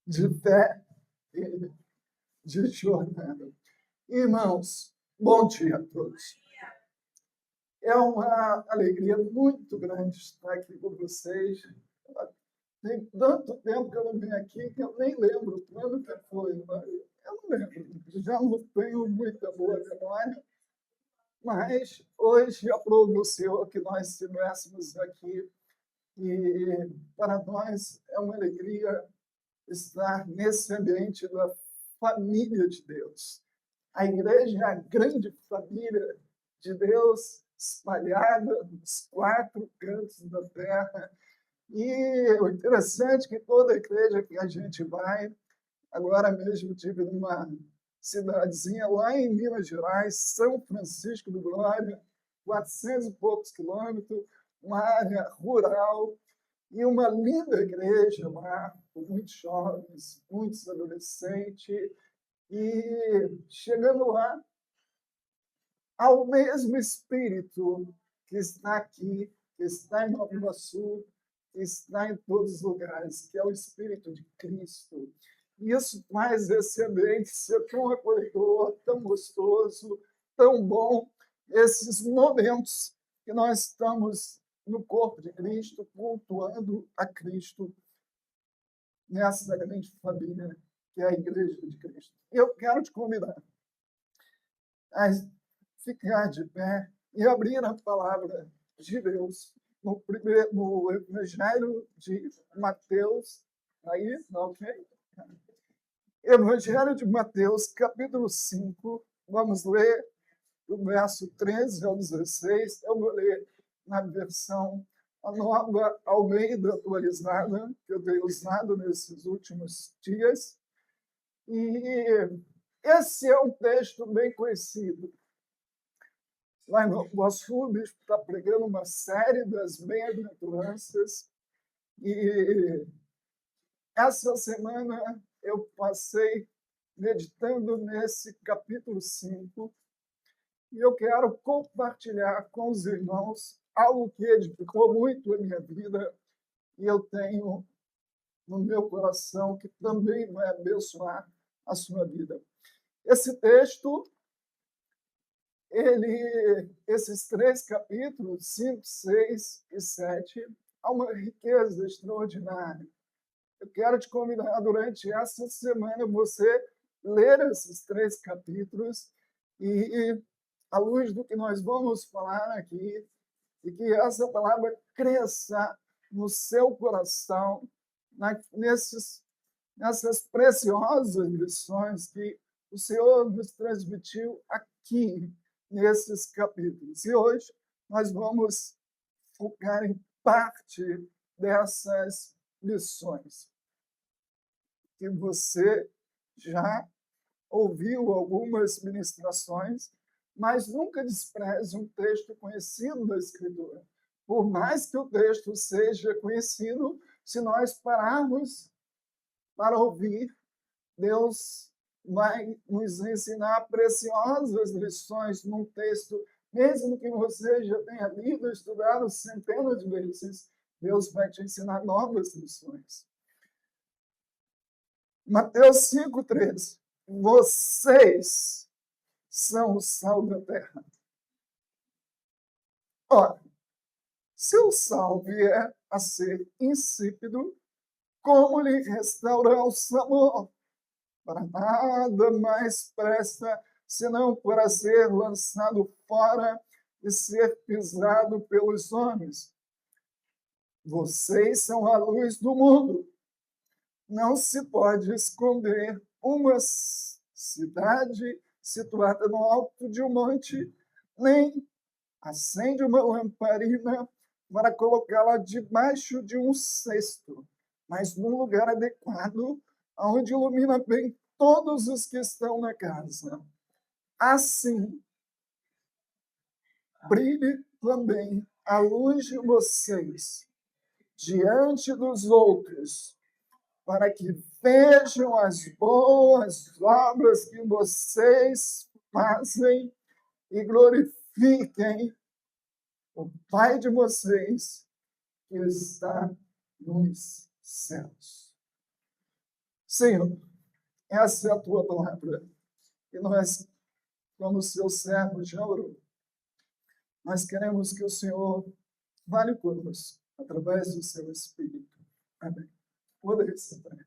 de fé e de jornada. Irmãos, bom dia a todos. É uma alegria muito grande estar aqui com vocês. Tem tanto tempo que eu não venho aqui que eu nem lembro quando que foi. Eu não lembro, já não tenho muita boa memória, mas hoje aprove o Senhor que nós estivéssemos aqui e para nós é uma alegria estar nesse ambiente da família de Deus. A igreja é a grande família de Deus espalhada nos 4 cantos da terra. E o interessante é que toda igreja que a gente vai, agora mesmo tive numa cidadezinha lá em Minas Gerais, São Francisco do Glória, 400 e poucos quilômetros, uma área rural, e uma linda igreja lá, com muitos jovens, muitos adolescentes, e chegando lá, ao mesmo Espírito que está aqui, que está em Nova Iguaçu, que está em todos os lugares, que é o Espírito de Cristo. E isso faz esse ambiente ser tão acolhedor, tão gostoso, tão bom, esses momentos que nós estamos no corpo de Cristo, cultuando a Cristo nessa grande família que é a Igreja de Cristo. Eu quero te convidar a ficar de pé e abrir a palavra de Deus no Evangelho de Mateus. Aí, ok? Evangelho de Mateus, capítulo 5. Vamos ler do verso 13 ao 16. Eu vou ler na versão a Nova Almeida atualizada, que eu tenho usado nesses últimos dias. E esse é um texto bem conhecido. Lá no Iguaçu, o bispo está pregando uma série das bem-aventuranças. E essa semana eu passei meditando nesse capítulo 5. E eu quero compartilhar com os irmãos algo que edificou muito a minha vida e eu tenho no meu coração que também vai abençoar a sua vida. Esse texto, esses 3 capítulos, 5, 6 e 7, há uma riqueza extraordinária. Eu quero te convidar durante essa semana você ler esses 3 capítulos e à luz do que nós vamos falar aqui, e que essa palavra cresça no seu coração, nessas preciosas lições que o Senhor nos transmitiu aqui, nesses capítulos. E hoje nós vamos focar em parte dessas lições que você já ouviu algumas ministrações, mas nunca despreze um texto conhecido da Escritura. Por mais que o texto seja conhecido, se nós pararmos para ouvir, Deus vai nos ensinar preciosas lições num texto, mesmo que você já tenha lido, estudado centenas de vezes, Deus vai te ensinar novas lições. Mateus 5,13. Vocês são o sal da terra. Ora, se o sal vier a ser insípido, como lhe restaurar o sabor? Para nada mais presta, senão para ser lançado fora e ser pisado pelos homens. Vocês são a luz do mundo. Não se pode esconder uma cidade situada no alto de um monte, nem acende uma lamparina para colocá-la debaixo de um cesto, mas num lugar adequado, onde ilumina bem todos os que estão na casa. Assim, brilhe também a luz de vocês diante dos outros, para que vejam as boas obras que vocês fazem e glorifiquem o Pai de vocês que está nos céus. Senhor, essa é a tua palavra. E nós, como seus servos, já orou. Nós queremos que o Senhor fale conosco, através do seu Espírito. Amém. Poder sentar.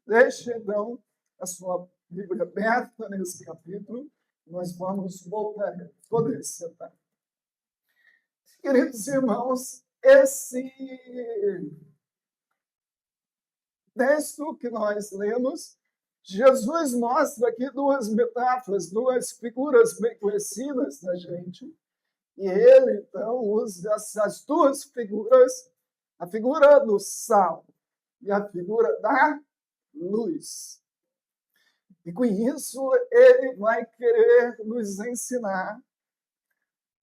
Deixe, então, a sua Bíblia aberta nesse capítulo. Nós vamos voltar. Poder sentar. Queridos irmãos, esse texto que nós lemos, Jesus mostra aqui duas metáforas, duas figuras bem conhecidas da gente. E ele, então, usa essas duas figuras, a figura do sal e a figura da luz. E com isso, ele vai querer nos ensinar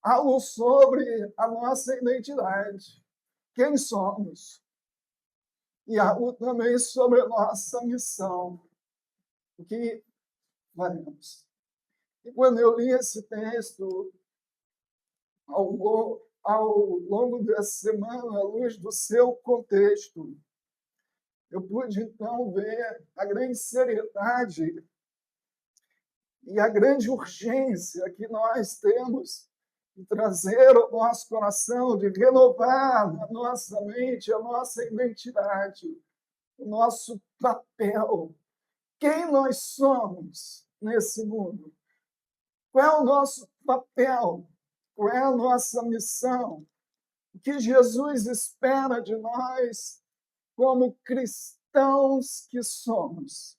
algo sobre a nossa identidade, quem somos, e algo também sobre a nossa missão, o que faremos. E quando eu li esse texto, ao longo dessa semana, à luz do seu contexto, eu pude, então, ver a grande seriedade e a grande urgência que nós temos de trazer ao nosso coração, de renovar na nossa mente a nossa identidade, o nosso papel, quem nós somos nesse mundo, qual é o nosso papel, qual é a nossa missão, o que Jesus espera de nós como cristãos que somos.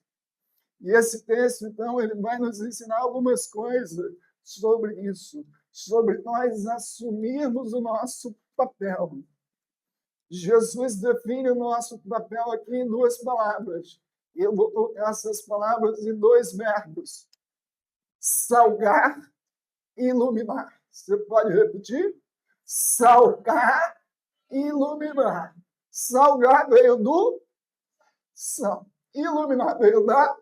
E esse texto, então, ele vai nos ensinar algumas coisas sobre isso, sobre nós assumirmos o nosso papel. Jesus define o nosso papel aqui em duas palavras. E eu vou colocar essas palavras em dois verbos: salgar e iluminar. Você pode repetir? Salgar e iluminar. Salgar veio do sal. Iluminar veio da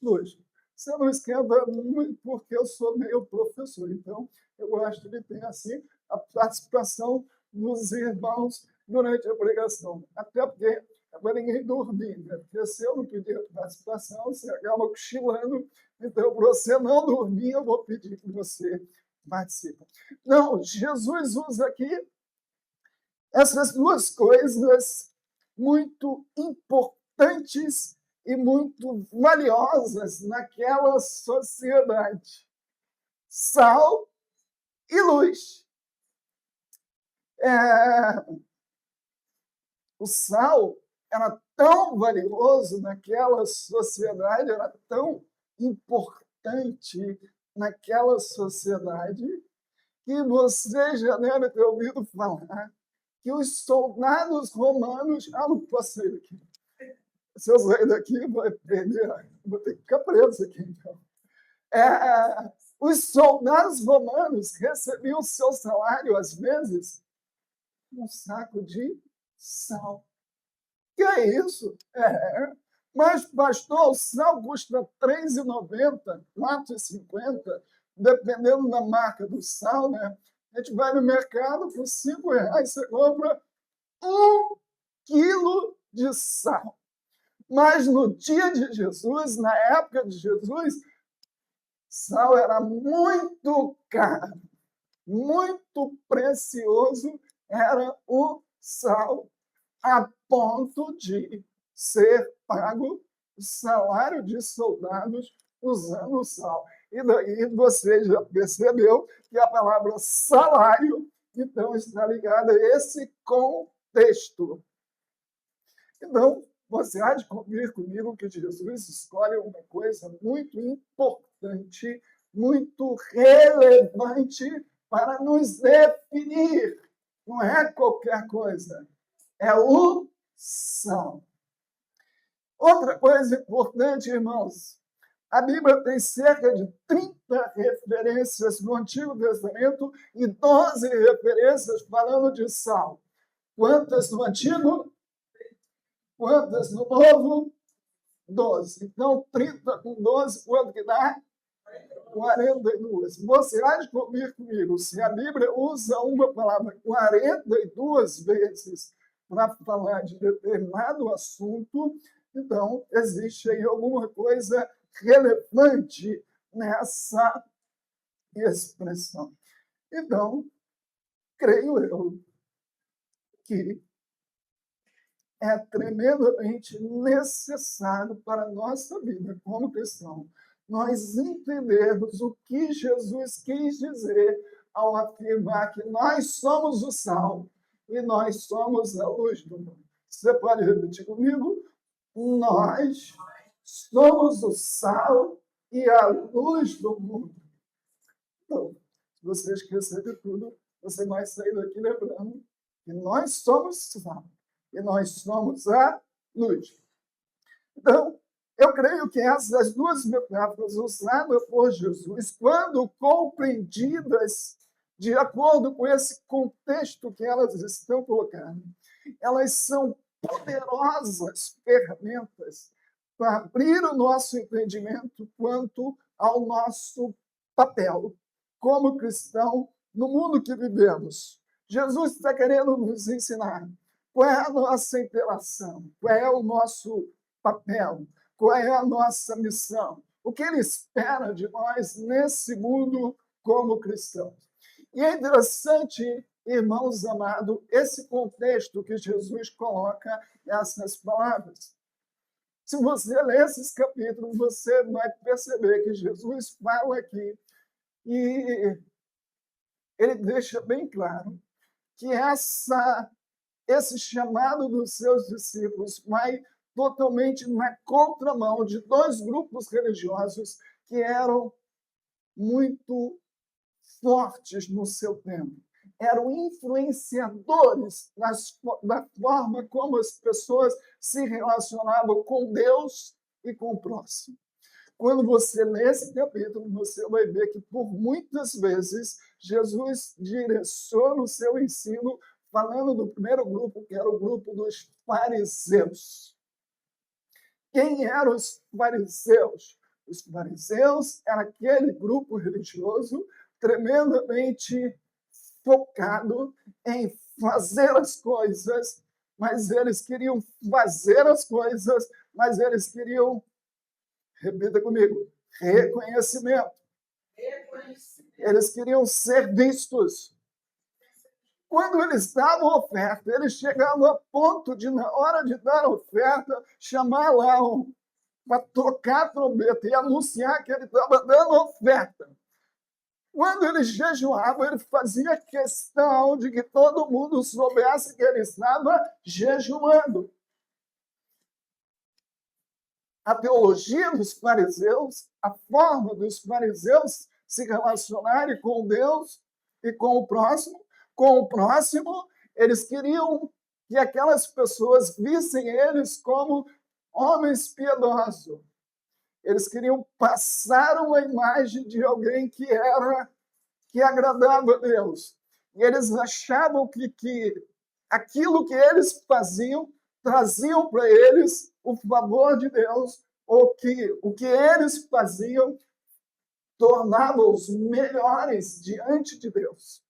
luz. Você não esquenta muito, porque eu sou meio professor. Então, eu gosto de ter, assim, a participação dos irmãos durante a pregação. Até porque é para ninguém dormir, né? Porque se eu não pedir a participação, você acaba cochilando. Então, para você não dormir, eu vou pedir que você participe. Não, Jesus usa aqui essas duas coisas muito importantes e muito valiosas naquela sociedade: sal e luz. O sal era tão valioso naquela sociedade, era tão importante naquela sociedade, que você já deve ter ouvido falar que os soldados romanos... não posso sair daqui. Se eu sair daqui, vou perder, vou ter que ficar preso aqui, então. Os soldados romanos recebiam seu salário, às vezes, um saco de sal. Que é isso? Mas, pastor, o sal custa R$ 3,90, R$ 4,50, dependendo da marca do sal, né? A gente vai no mercado, por R$ 5,00, você compra 1 quilo de sal. Mas no dia de Jesus, na época de Jesus, sal era muito caro, muito precioso era o sal, a ponto de ser pago o salário de soldados usando o sal. E daí você já percebeu que a palavra salário, então, está ligada a esse contexto. Então, você há de convir comigo que Jesus escolhe uma coisa muito importante, muito relevante para nos definir. Não é qualquer coisa, é o sal. Outra coisa importante, irmãos, a Bíblia tem cerca de 30 referências no Antigo Testamento e 12 referências falando de sal. Quantas no Antigo? Quantas no Novo? 12. Então, 30 com 12, quanto que dá? 42. Você há de convir comigo, se a Bíblia usa uma palavra 42 vezes para falar de determinado assunto, então existe aí alguma coisa relevante nessa expressão. Então, creio eu que é tremendamente necessário para a nossa vida como cristão nós entendermos o que Jesus quis dizer ao afirmar que nós somos o sal e nós somos a luz do mundo. Você pode repetir comigo? Nós somos o sal e a luz do mundo. Então, se você esquecer de tudo, você vai sair daqui lembrando que nós somos sal e nós somos a luz. Então, eu creio que essas duas metáforas usadas por Jesus, quando compreendidas de acordo com esse contexto que elas estão colocando, elas são poderosas ferramentas para abrir o nosso entendimento quanto ao nosso papel como cristão no mundo que vivemos. Jesus está querendo nos ensinar qual é a nossa interação, qual é o nosso papel, qual é a nossa missão, o que ele espera de nós nesse mundo como cristãos. E é interessante, irmãos amados, esse contexto que Jesus coloca essas palavras. Se você ler esses capítulos, você vai perceber que Jesus fala aqui e ele deixa bem claro que esse chamado dos seus discípulos vai totalmente na contramão de dois grupos religiosos que eram muito fortes no seu tempo. Eram influenciadores da forma como as pessoas se relacionavam com Deus e com o próximo. Quando você lê esse capítulo, você vai ver que, por muitas vezes, Jesus direciona o seu ensino falando do primeiro grupo, que era o grupo dos fariseus. Quem eram os fariseus? Os fariseus era aquele grupo religioso tremendamente focado em fazer as coisas, mas eles queriam fazer as coisas, mas eles queriam, repita comigo, reconhecimento. Eles queriam ser vistos. Quando eles davam oferta, eles chegavam a ponto de, na hora de dar oferta, chamar lá para tocar a trombeta e anunciar que ele estava dando oferta. Quando ele jejuava, ele fazia questão de que todo mundo soubesse que ele estava jejuando. A teologia dos fariseus, a forma dos fariseus se relacionarem com Deus e com o próximo, eles queriam que aquelas pessoas vissem eles como homens piedosos. Eles queriam passar uma imagem de alguém que agradava a Deus. E eles achavam que aquilo que eles faziam traziam para eles o favor de Deus, ou que o que eles faziam tornava-os melhores diante de Deus.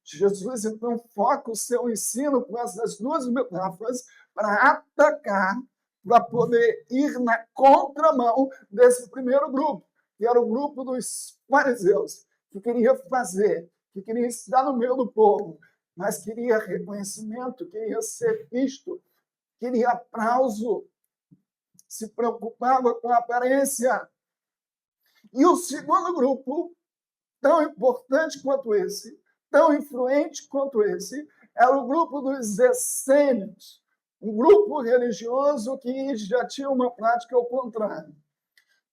Jesus, então, foca o seu ensino com essas duas metáforas para atacar, para poder ir na contramão desse primeiro grupo, que era o grupo dos fariseus, que queria fazer, que queria estar no meio do povo, mas queria reconhecimento, queria ser visto, queria aplauso, se preocupava com a aparência. E o segundo grupo, tão importante quanto esse, tão influente quanto esse, era o grupo dos essênios, um grupo religioso que já tinha uma prática ao contrário.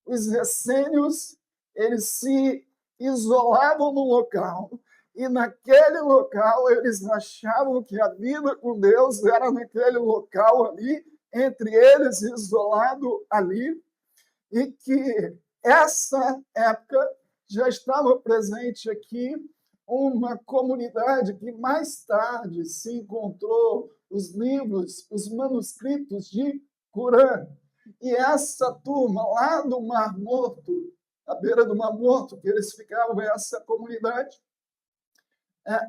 Os essênios, eles se isolavam no local, e naquele local eles achavam que a vida com Deus era naquele local ali, entre eles, isolado ali, e que essa época já estava presente aqui uma comunidade que mais tarde se encontrou os livros, os manuscritos de Corã. E essa turma lá do Mar Morto, à beira do Mar Morto, que eles ficavam, essa comunidade,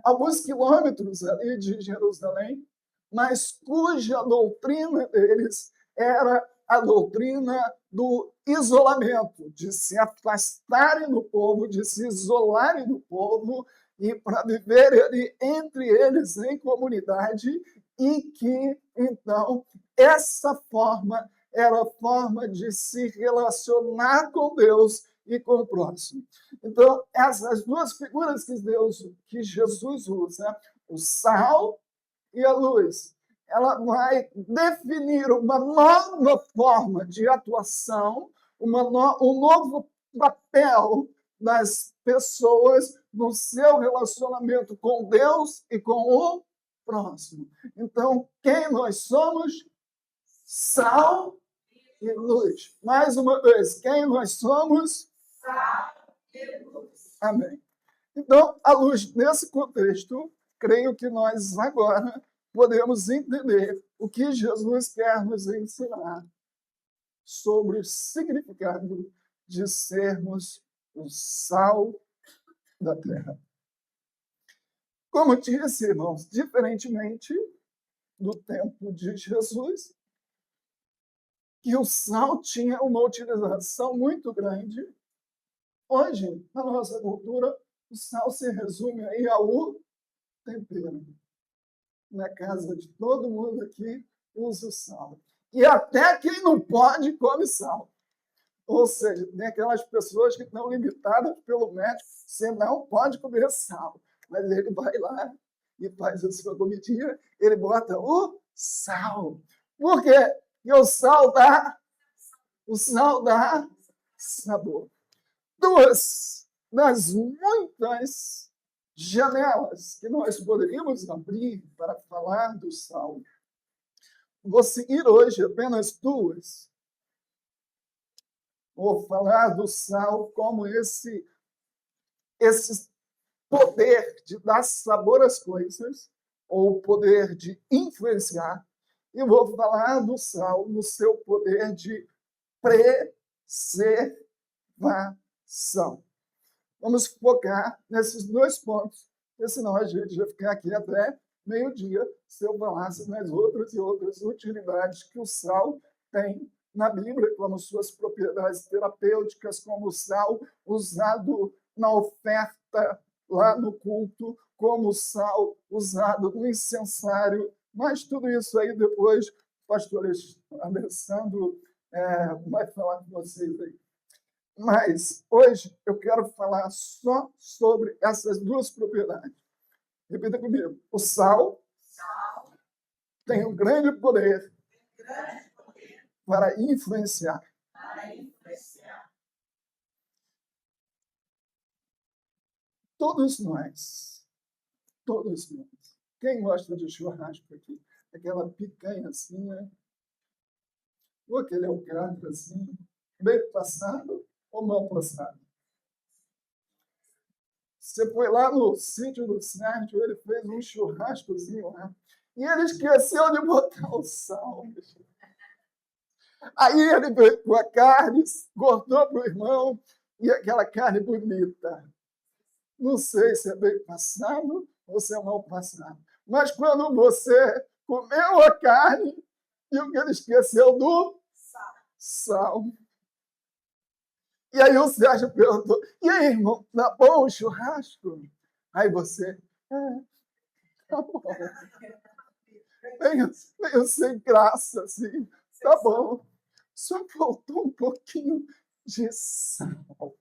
alguns quilômetros ali de Jerusalém, mas cuja doutrina deles era a doutrina do isolamento, de se afastarem do povo, de se isolarem do povo e para viver entre eles em comunidade, e que, então, essa forma era a forma de se relacionar com Deus e com o próximo. Então, essas duas figuras que Jesus usa, o sal e a luz, ela vai definir uma nova forma de atuação, um novo papel das pessoas no seu relacionamento com Deus e com o próximo. Então, quem nós somos? Sal e luz. Mais uma vez, quem nós somos? Sal e luz. Amém. Então, à luz desse contexto, creio que nós agora podemos entender o que Jesus quer nos ensinar sobre o significado de sermos o sal da terra. Como disse, irmãos, diferentemente do tempo de Jesus, que o sal tinha uma utilização muito grande. Hoje, na nossa cultura, o sal se resume aí ao tempero. Na casa de todo mundo aqui usa o sal. E até quem não pode come sal. Ou seja, tem aquelas pessoas que estão limitadas pelo médico, você não pode comer sal. Mas ele vai lá e faz a sua comidinha, ele bota o sal. Por quê? Porque o sal dá sabor. Duas das muitas janelas que nós poderíamos abrir para falar do sal. Vou seguir hoje apenas duas. Vou falar do sal como esse poder de dar sabor às coisas, ou o poder de influenciar, e vou falar do sal no seu poder de preservação. Vamos focar nesses dois pontos, porque senão a gente vai ficar aqui até meio-dia se eu falasse nas outras e outras utilidades que o sal tem na Bíblia, como suas propriedades terapêuticas, como o sal usado na oferta lá no culto, como o sal usado no incensário, mas tudo isso aí depois o pastor Alessandro vai falar com vocês aí. Mas hoje eu quero falar só sobre essas duas propriedades. Repita comigo. O sal tem um grande poder para influenciar. Todos nós. Quem gosta de churrasco aqui? Aquela picanha assim, né? Ou aquele alcatra assim, bem passado ou mal passado? Você foi lá no sítio do Sérgio, ele fez um churrascozinho lá, e ele esqueceu de botar o sal. Aí ele veio com a carne, cortou para o irmão, e aquela carne bonita. Não sei se é bem passado ou se é mal passado. Mas quando você comeu a carne, viu que ele esqueceu do sal. E aí o Sérgio perguntou, e aí, irmão, tá bom o churrasco? Aí você, tá bom. Meio sem graça, assim, tá bom. Só faltou um pouquinho de sal.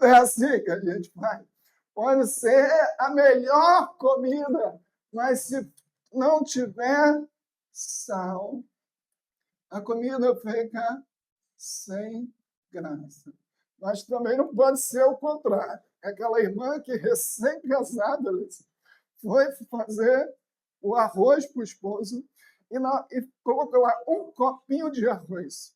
É assim que a gente faz. Pode ser a melhor comida, mas se não tiver sal, a comida fica sem graça. Mas também não pode ser o contrário. Aquela irmã que recém-casada foi fazer o arroz para o esposo e colocou lá um copinho de arroz.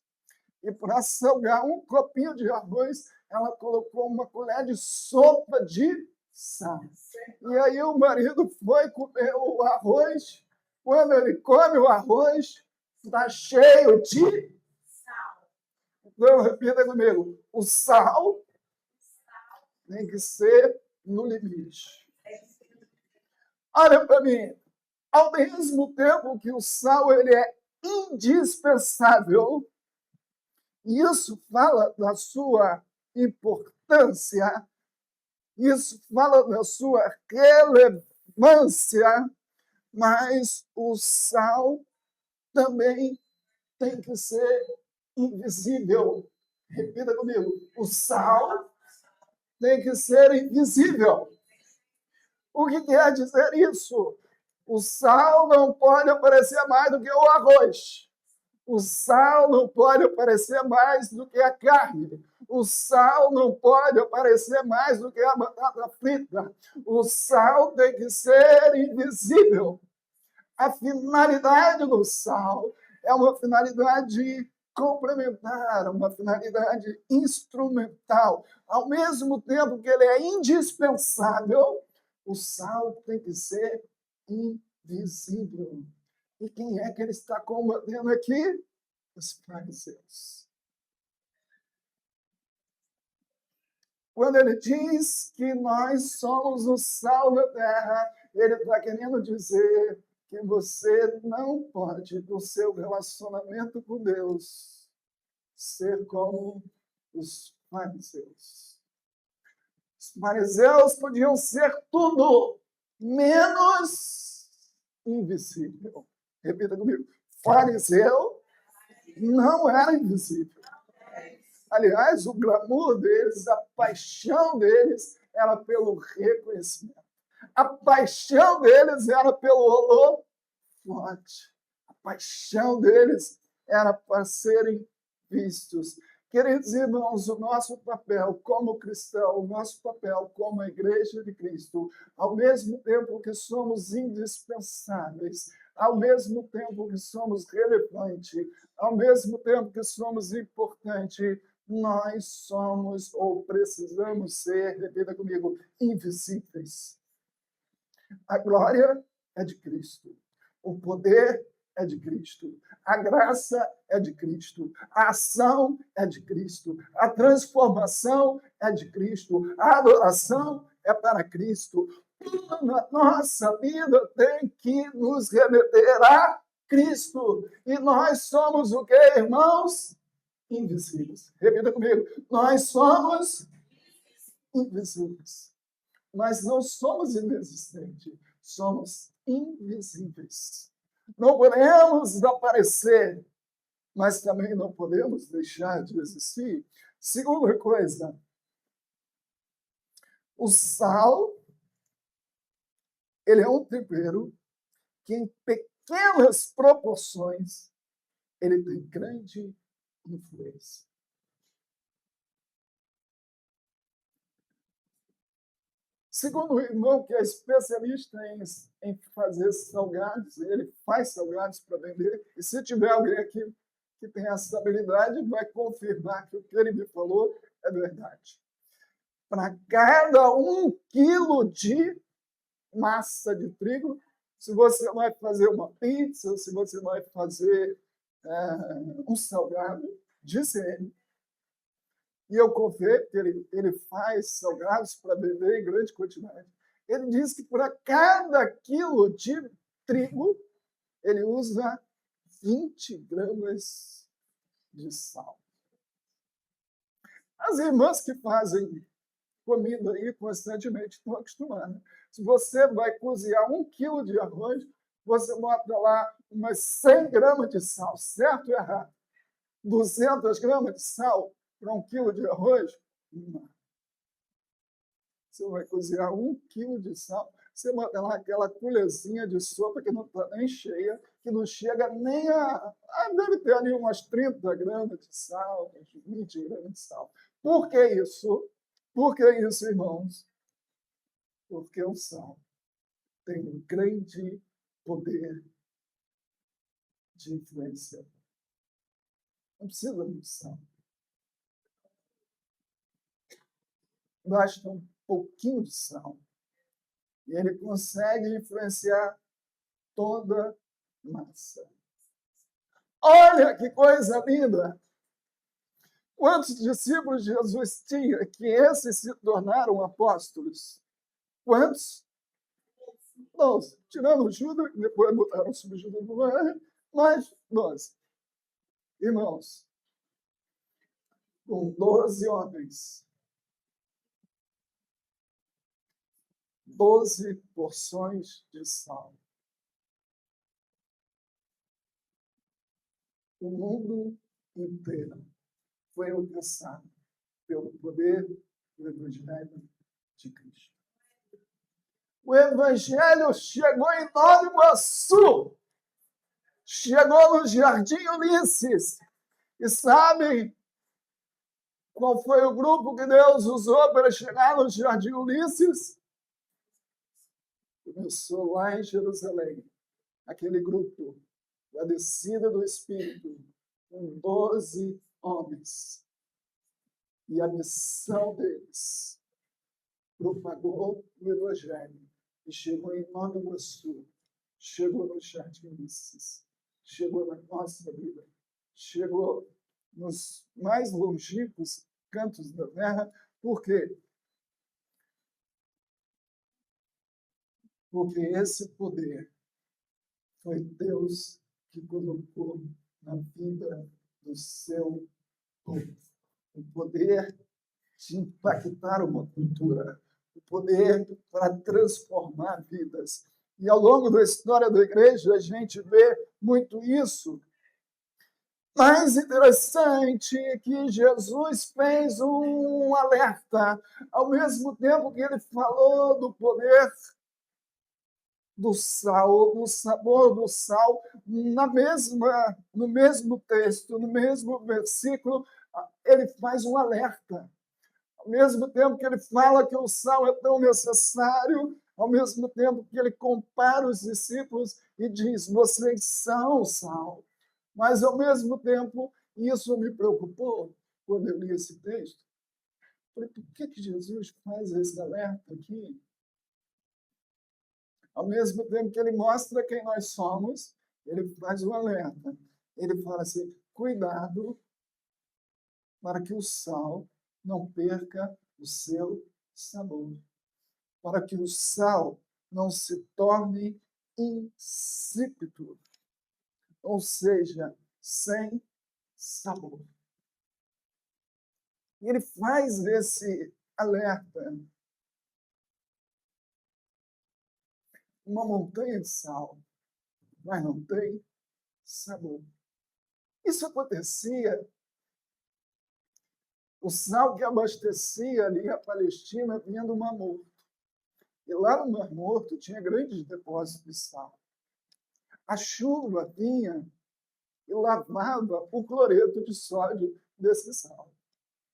E para salgar um copinho de arroz, ela colocou uma colher de sopa de sal. E aí o marido foi comer o arroz. Quando ele come o arroz, está cheio de sal. Então, repita comigo. O sal tem que ser no limite. Olha para mim. Ao mesmo tempo que o sal ele é indispensável, isso fala da sua importância, isso fala da sua relevância, mas o sal também tem que ser invisível. Repita comigo: o sal tem que ser invisível. O que quer dizer isso? O sal não pode aparecer mais do que o arroz. O sal não pode aparecer mais do que a carne. O sal não pode aparecer mais do que a batata frita. O sal tem que ser invisível. A finalidade do sal é uma finalidade complementar, uma finalidade instrumental. Ao mesmo tempo que ele é indispensável, o sal tem que ser invisível. E quem é que ele está combatendo aqui? Os fariseus. Quando ele diz que nós somos o sal da terra, ele está querendo dizer que você não pode, no seu relacionamento com Deus, ser como os fariseus. Os fariseus podiam ser tudo, menos invisível. Repita comigo. Fariseu não era invisível. Aliás, o glamour deles, a paixão deles era pelo reconhecimento. A paixão deles era pelo holofote. A paixão deles era para serem vistos. Queridos irmãos, o nosso papel como cristão, o nosso papel como igreja de Cristo, ao mesmo tempo que somos indispensáveis, ao mesmo tempo que somos relevantes, ao mesmo tempo que somos importantes, nós somos ou precisamos ser, repita comigo, invisíveis. A glória é de Cristo. O poder é de Cristo. A graça é de Cristo. A ação é de Cristo. A transformação é de Cristo. A adoração é para Cristo. Tudo na nossa vida tem que nos remeter a Cristo. E nós somos o quê, irmãos? Invisíveis. Repita comigo. Nós somos invisíveis. Mas não somos inexistentes, somos invisíveis. Não podemos desaparecer, mas também não podemos deixar de existir. Segunda coisa, o sal, ele é um tempero que em pequenas proporções ele tem grande influência. Segundo o irmão, que é especialista em fazer salgados, ele faz salgados para vender. E se tiver alguém aqui que tem essa habilidade, vai confirmar que o que ele me falou é verdade. Para cada 1 quilo de massa de trigo, se você vai fazer uma pizza, se você vai fazer um salgado, disse ele, e eu confio que ele faz salgados para beber em grande quantidade. Ele diz que para cada quilo de trigo, ele usa 20 gramas de sal. As irmãs que fazem comida aí constantemente estão acostumadas. Se você vai cozinhar 1 quilo de arroz, você bota lá umas 100 gramas de sal, certo ou errado? 200 gramas de sal para 1 quilo de arroz? Não. Você vai cozinhar 1 quilo de sal, você bota lá aquela colherzinha de sopa que não está nem cheia, que não chega nem deve ter ali umas 30 gramas de sal, 20 gramas de sal. Por que isso? Por que isso, irmãos? Porque o sal tem um grande poder de influência. Não precisa muito sal. Basta um pouquinho de sal. E ele consegue influenciar toda a massa. Olha que coisa linda! Quantos discípulos Jesus tinha que esses se tornaram apóstolos? Quantos? 12. Tirando Judas, que depois botaram sobre Judas no mar, mais 12. Irmãos, com 12 homens, 12 porções de sal. O mundo inteiro foi alcançado pelo poder do Evangelho de Cristo. O Evangelho chegou em Nova Iguaçu, chegou no Jardim Ulisses. E sabem qual foi o grupo que Deus usou para chegar no Jardim Ulisses? Começou lá em Jerusalém, aquele grupo da descida do Espírito, com 12 homens. E a missão deles propagou o Evangelho. E chegou em Nova Iguaçu, chegou no Jardim Ulisses, chegou na nossa vida, chegou nos mais longínquos cantos da terra. Por quê? Porque esse poder foi Deus que colocou na vida do seu povo. O poder de impactar uma cultura, o poder para transformar vidas. E ao longo da história da igreja, a gente vê muito isso. Mais interessante é que Jesus fez um alerta, ao mesmo tempo que ele falou do poder do sal, do sabor do sal, no mesmo texto, no mesmo versículo, ele faz um alerta. Ao mesmo tempo que ele fala que o sal é tão necessário, ao mesmo tempo que ele compara os discípulos e diz: vocês são sal. Mas, ao mesmo tempo, isso me preocupou quando eu li esse texto. Falei, por que Jesus faz esse alerta aqui? Ao mesmo tempo que ele mostra quem nós somos, ele faz um alerta. Ele fala assim: cuidado para que o sal não perca o seu sabor, para que o sal não se torne insípido, ou seja, sem sabor. E ele faz esse alerta. Uma montanha de sal, mas não tem sabor. Isso acontecia. O sal que abastecia ali a Palestina vinha do Mar Morto. E lá no Mar Morto tinha grandes depósitos de sal. A chuva vinha e lavava o cloreto de sódio desse sal.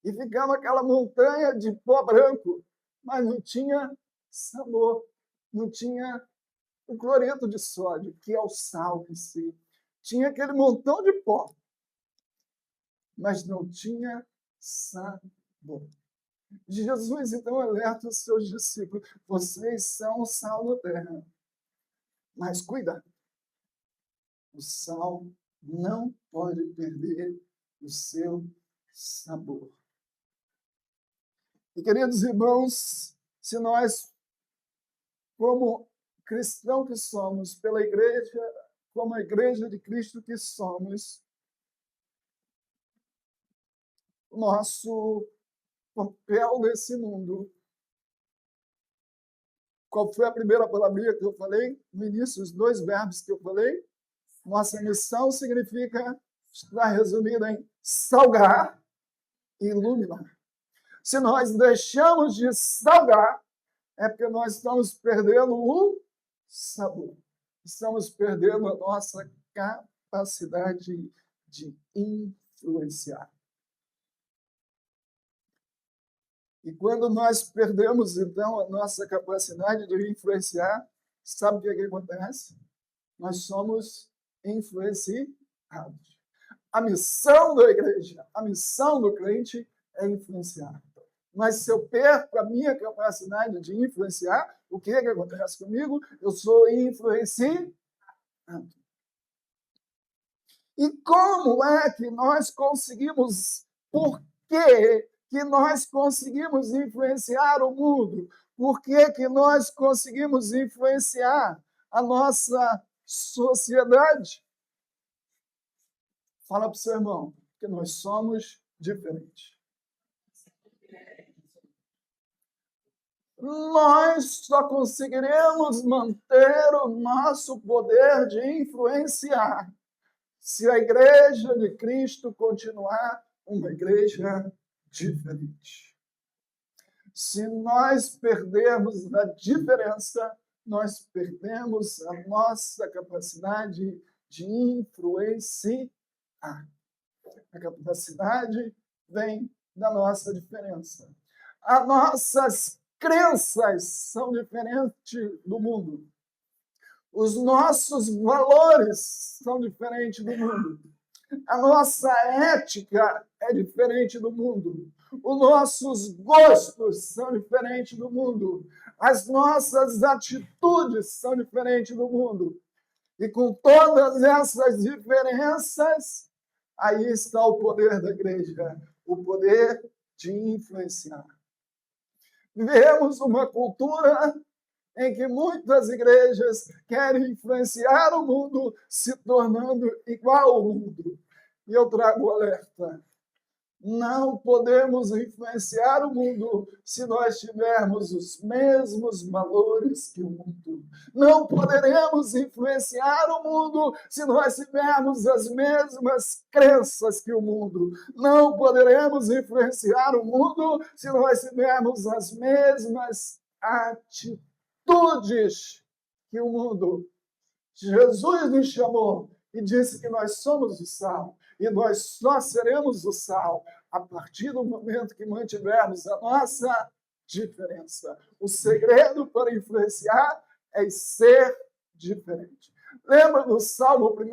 E ficava aquela montanha de pó branco, mas não tinha sabor, não tinha o cloreto de sódio, que é o sal em si. Tinha aquele montão de pó, mas não tinha sabor. Jesus, então, alerta os seus discípulos: vocês são o sal da terra. Mas cuidado, o sal não pode perder o seu sabor. E, queridos irmãos, se nós, como cristãos que somos, pela igreja, como a igreja de Cristo que somos, nosso papel nesse mundo. Qual foi a primeira palavrinha que eu falei? No início, os 2 verbos que eu falei. Nossa missão significa, está resumida em salgar e iluminar. Se nós deixamos de salgar, é porque nós estamos perdendo o sabor. Estamos perdendo a nossa capacidade de influenciar. E quando nós perdemos, então, a nossa capacidade de influenciar, sabe o que acontece? Nós somos influenciados. A missão da igreja, a missão do crente é influenciar. Mas se eu perco a minha capacidade de influenciar, o que acontece comigo? Eu sou influenciado. E como é que nós conseguimos? Por que nós conseguimos influenciar o mundo? Por que que nós conseguimos influenciar a nossa sociedade? Fala para o seu irmão, que nós somos diferentes. Nós só conseguiremos manter o nosso poder de influenciar se a igreja de Cristo continuar uma igreja diferente. Se nós perdermos a diferença, nós perdemos a nossa capacidade de influenciar. A capacidade vem da nossa diferença. As nossas crenças são diferentes do mundo. Os nossos valores são diferentes do mundo. A nossa ética é diferente do mundo. Os nossos gostos são diferentes do mundo. As nossas atitudes são diferentes do mundo. E com todas essas diferenças, aí está o poder da igreja, o poder de influenciar. Vivemos uma cultura em que muitas igrejas querem influenciar o mundo, se tornando igual ao mundo. E eu trago o alerta. Não podemos influenciar o mundo se nós tivermos os mesmos valores que o mundo. Não poderemos influenciar o mundo se nós tivermos as mesmas crenças que o mundo. Não poderemos influenciar o mundo se nós tivermos as mesmas atitudes que o mundo. Jesus nos chamou e disse que nós somos o sal. E nós só seremos o sal a partir do momento que mantivermos a nossa diferença. O segredo para influenciar é ser diferente. Lembra do Salmo 1?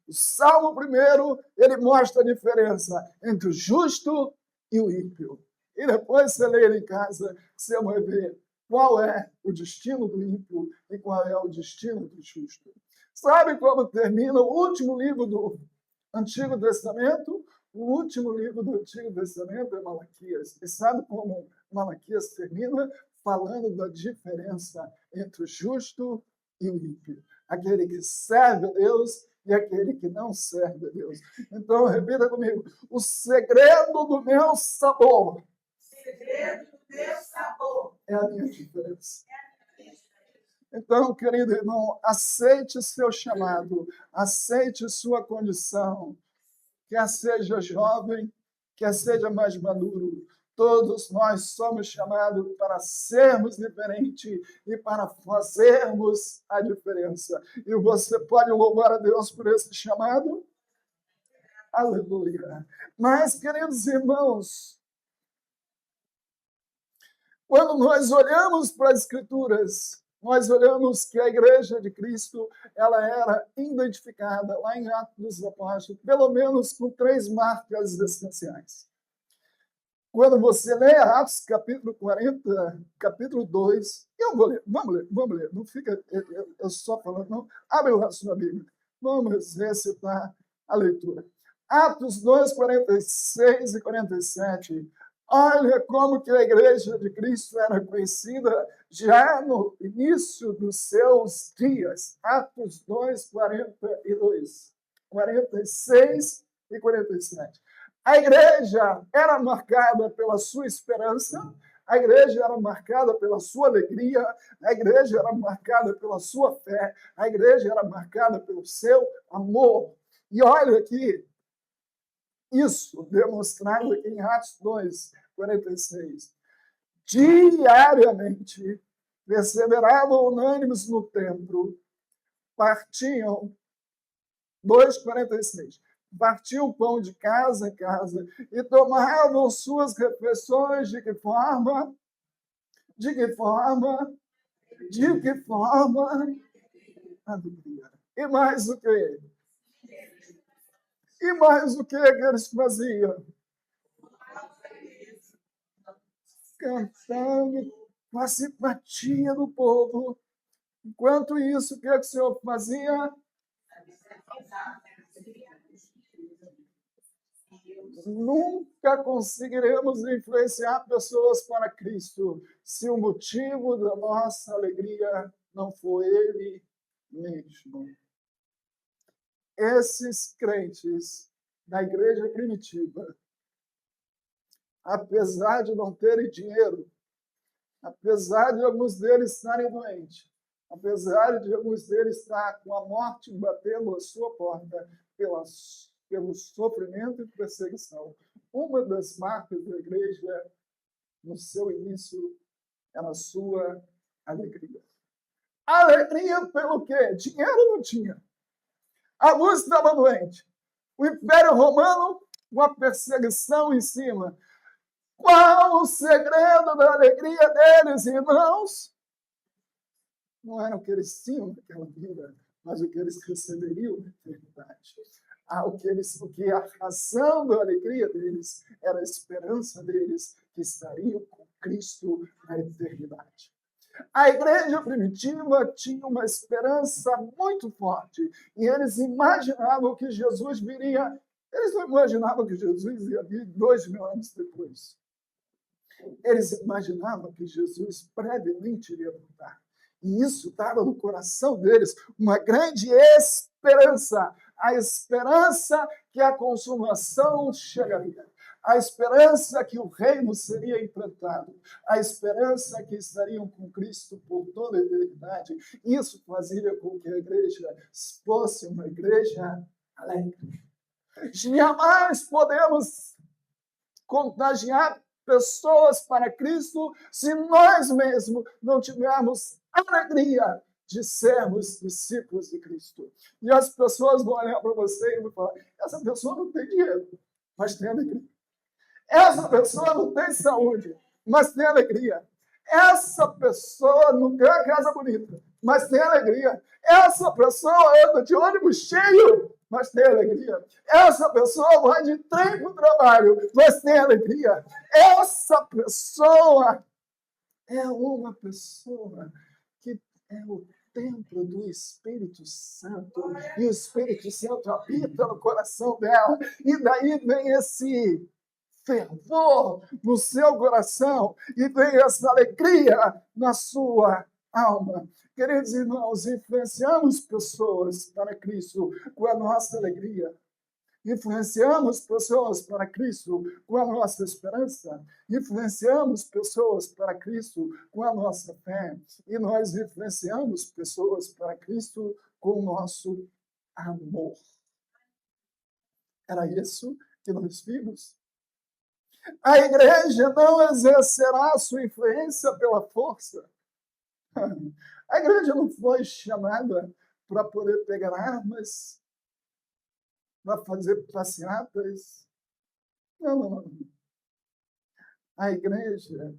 O Salmo 1, ele mostra a diferença entre o justo e o ímpio. E depois você lê ele em casa, você vai ver qual é o destino do ímpio e qual é o destino do justo. Sabe como termina o último livro do Antigo Testamento? O último livro do Antigo Testamento é Malaquias. E sabe como Malaquias termina? Falando da diferença entre o justo e o ímpio. Aquele que serve a Deus e aquele que não serve a Deus. Então, repita comigo. O segredo do meu sabor. É a minha diferença. Então, querido irmão, aceite seu chamado, aceite sua condição, quer seja jovem, quer seja mais maduro. Todos nós somos chamados para sermos diferentes e para fazermos a diferença. E você pode louvar a Deus por esse chamado? Aleluia! Mas, queridos irmãos, quando nós olhamos para as Escrituras, nós olhamos que a Igreja de Cristo ela era identificada lá em Atos dos Apóstolos, pelo menos com 3 marcas essenciais. Quando você lê Atos capítulo 40, capítulo 2, eu vou ler, vamos ler, não fica eu só falando, não. Abre lá a sua Bíblia, vamos exercitar a leitura. Atos 2, 46 e 47. Olha como que a Igreja de Cristo era conhecida já no início dos seus dias. Atos 2, 42, 46 e 47. A igreja era marcada pela sua esperança, a igreja era marcada pela sua alegria, a igreja era marcada pela sua fé, a igreja era marcada pelo seu amor. E olha aqui, isso demonstrado aqui em Atos 2, 46. Diariamente, perseveravam unânimes no templo, partiam, 2,46. Partiam o pão de casa em casa e tomavam suas refeições de que forma? De que forma? De que forma? Alegria. E mais o quê? E mais o que eles faziam? Cantando com a simpatia do povo. Enquanto isso, o que o Senhor fazia? Nunca conseguiremos influenciar pessoas para Cristo se o motivo da nossa alegria não for Ele mesmo. Esses crentes da igreja primitiva, apesar de não terem dinheiro, apesar de alguns deles estarem doentes, apesar de alguns deles estar com a morte batendo a sua porta pelo sofrimento e perseguição, uma das marcas da igreja no seu início era a sua alegria. Alegria pelo quê? Dinheiro não tinha. Alguns estavam doentes. O Império Romano, uma perseguição em cima. Qual o segredo da alegria deles, irmãos? Não era o que eles tinham naquela vida, mas o que eles receberiam na eternidade. O que a razão da alegria deles era a esperança deles que estariam com Cristo na eternidade. A igreja primitiva tinha uma esperança muito forte e eles imaginavam que Jesus viria. Eles não imaginavam que Jesus ia vir 2000 anos depois. Eles imaginavam que Jesus brevemente iria voltar. E isso estava no coração deles, uma grande esperança. A esperança que a consumação chegaria. A esperança que o reino seria implantado. A esperança que estariam com Cristo por toda a eternidade. Isso fazia com que a igreja fosse uma igreja alegre. Jamais podemos contagiar pessoas para Cristo se nós mesmos não tivermos alegria de sermos discípulos de Cristo. E as pessoas vão olhar para você e vão falar: essa pessoa não tem dinheiro, mas tem alegria. Essa pessoa não tem saúde, mas tem alegria. Essa pessoa não tem a casa bonita, mas tem alegria. Essa pessoa anda de ônibus cheio, mas tem alegria. Essa pessoa vai de trem para o trabalho, mas tem alegria. Essa pessoa é uma pessoa que é o templo do Espírito Santo. E o Espírito Santo habita no coração dela. E daí vem esse fervor no seu coração e vem essa alegria na sua alma. Queridos irmãos, influenciamos pessoas para Cristo com a nossa alegria. Influenciamos pessoas para Cristo com a nossa esperança. Influenciamos pessoas para Cristo com a nossa fé. E nós influenciamos pessoas para Cristo com o nosso amor. Era isso que nós vimos. A igreja não exercerá sua influência pela força. A igreja não foi chamada para poder pegar armas, para fazer passeatas. Não. A igreja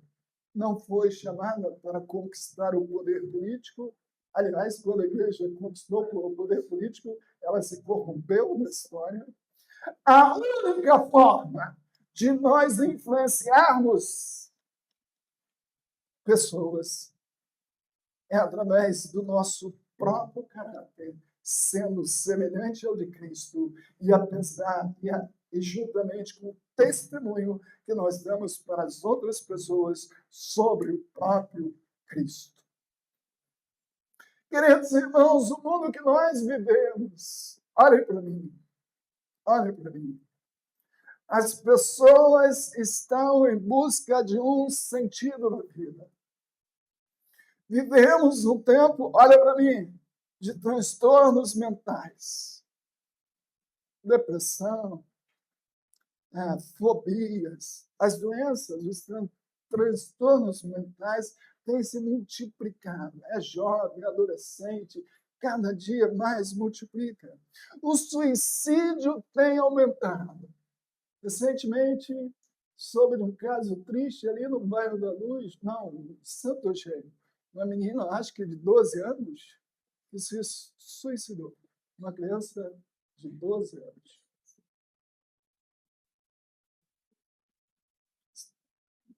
não foi chamada para conquistar o poder político. Aliás, quando a igreja conquistou o poder político, ela se corrompeu na história. A única forma de nós influenciarmos pessoas é através do nosso próprio caráter, sendo semelhante ao de Cristo, e juntamente com o testemunho que nós damos para as outras pessoas sobre o próprio Cristo. Queridos irmãos, o mundo que nós vivemos, olhem para mim. As pessoas estão em busca de um sentido na vida. Vivemos um tempo, olha para mim, de transtornos mentais. Depressão, fobias, as doenças, os transtornos mentais têm se multiplicado. É jovem, adolescente, cada dia mais multiplica. O suicídio tem aumentado. Recentemente, soube de um caso triste ali no bairro da Luz, não, Santo Eugênio. Uma menina, acho que de 12 anos, que se suicidou. Uma criança de 12 anos.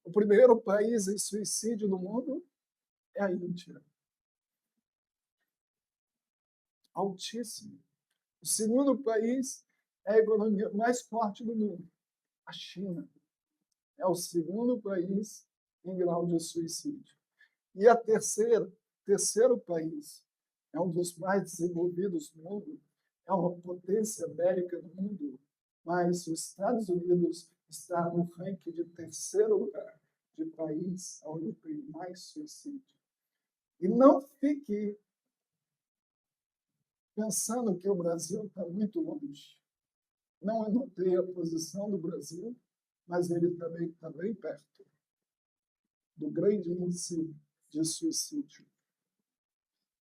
O primeiro país em suicídio no mundo é a Índia. Altíssimo. O segundo país é a economia mais forte do mundo. A China é o segundo país em grau de suicídio. E a terceiro país, é um dos mais desenvolvidos do mundo, é uma potência bélica do mundo, mas os Estados Unidos está no ranking de terceiro lugar de país onde tem mais suicídio. E não fique pensando que o Brasil está muito longe. Não anotei a posição do Brasil, mas ele também está bem perto do grande índice de suicídio.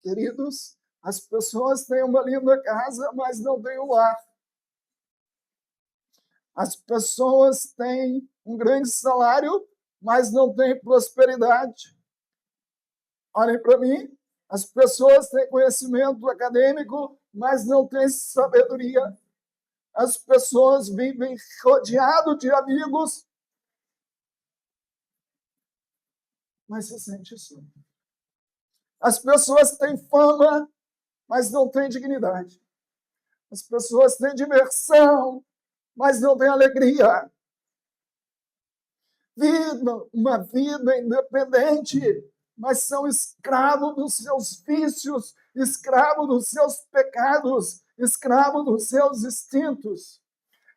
Queridos, as pessoas têm uma linda casa, mas não têm um lar. As pessoas têm um grande salário, mas não têm prosperidade. Olhem para mim, as pessoas têm conhecimento acadêmico, mas não têm sabedoria. As pessoas vivem rodeadas de amigos, mas se sentem só. As pessoas têm fama, mas não têm dignidade. As pessoas têm diversão, mas não têm alegria. Vivem uma vida independente, mas são escravos dos seus vícios, escravos dos seus pecados, escravos dos seus instintos.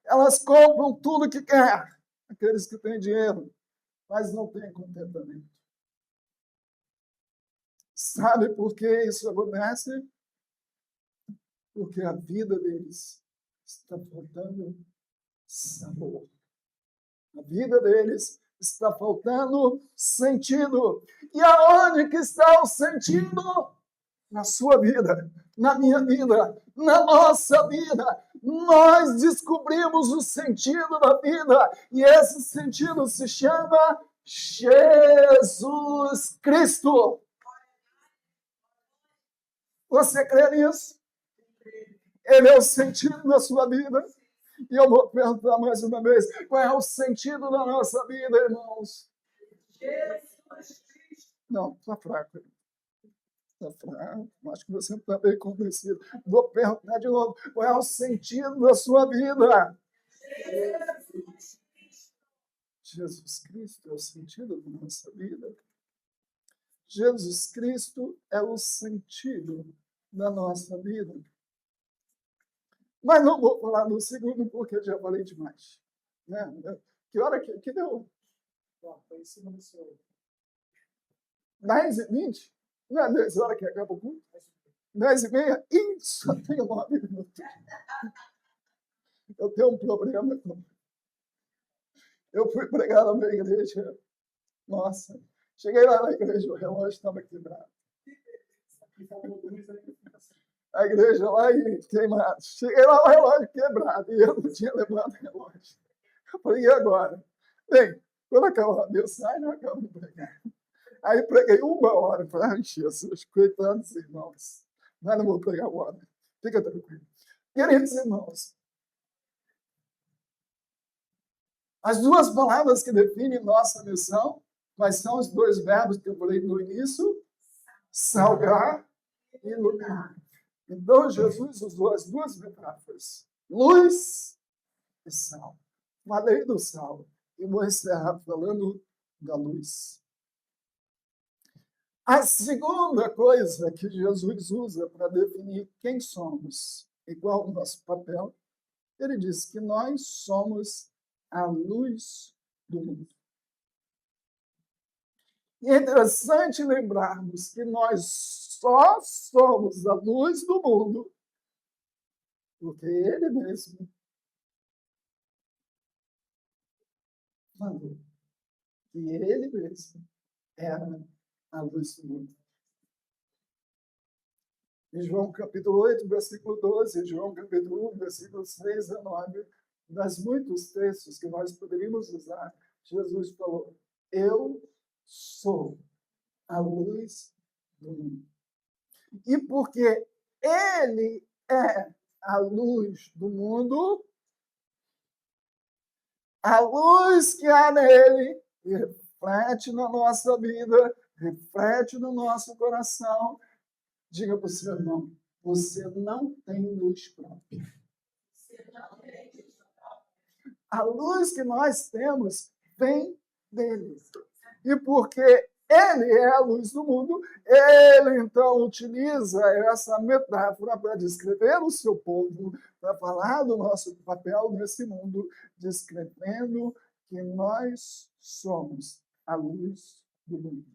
Elas compram tudo que quer, aqueles que têm dinheiro, mas não têm contentamento. Sabe por que isso acontece? Porque a vida deles está faltando sabor. A vida deles está faltando sentido. E aonde que está o sentido? Na sua vida, na minha vida, na nossa vida. Nós descobrimos o sentido da vida. E esse sentido se chama Jesus Cristo. Você crê nisso? Ele é o sentido da sua vida. E eu vou perguntar mais uma vez, qual é o sentido da nossa vida, irmãos? Jesus Cristo. Não, está fraco. Está fraco. Acho que você está bem convencido. Vou perguntar de novo, qual é o sentido da sua vida? Jesus Cristo é o sentido da nossa vida. Jesus Cristo é o sentido da nossa vida. Mas não vou falar no segundo, porque eu já falei demais. Né? Que hora que deu? Foi em cima do seu. 10h20? Não é 10 horas que acaba o culto? 10h30? Ih, só tenho 9 minutos. Eu tenho um problema. Eu fui pregar na minha igreja. Nossa. Cheguei lá na igreja, o relógio estava quebrado. A igreja lá em Queimados. Cheguei lá, o relógio quebrado, e eu não tinha levado o relógio. Eu falei, e agora? Bem, quando acabar a mensagem, eu acabo de pregar. Aí preguei 1 hora. Falei, ai, Jesus, coitados dos irmãos. Mas não vou pregar agora. Fica tranquilo. Queridos irmãos, as duas palavras que definem nossa missão, quais são os 2 verbos que eu falei no início? Salgar e iluminar. Então, Jesus usou as 2 metáforas, luz e sal. Falei do sal e vou encerrar falando da luz. A segunda coisa que Jesus usa para definir quem somos e qual o nosso papel, ele diz que nós somos a luz do mundo. E é interessante lembrarmos que nós só somos a luz do mundo porque ele mesmo falou que ele mesmo era a luz do mundo. Em João capítulo 8, versículo 12, João capítulo 1, versículo 6 a 9, das muitos textos que nós poderíamos usar, Jesus falou, eu sou a luz do mundo. E porque ele é a luz do mundo, a luz que há nele reflete na nossa vida, reflete no nosso coração. Diga para o seu irmão, você não tem luz própria. A luz que nós temos vem dele. E porque ele é a luz do mundo, ele então utiliza essa metáfora para descrever o seu povo, para falar do nosso papel nesse mundo, descrevendo que nós somos a luz do mundo.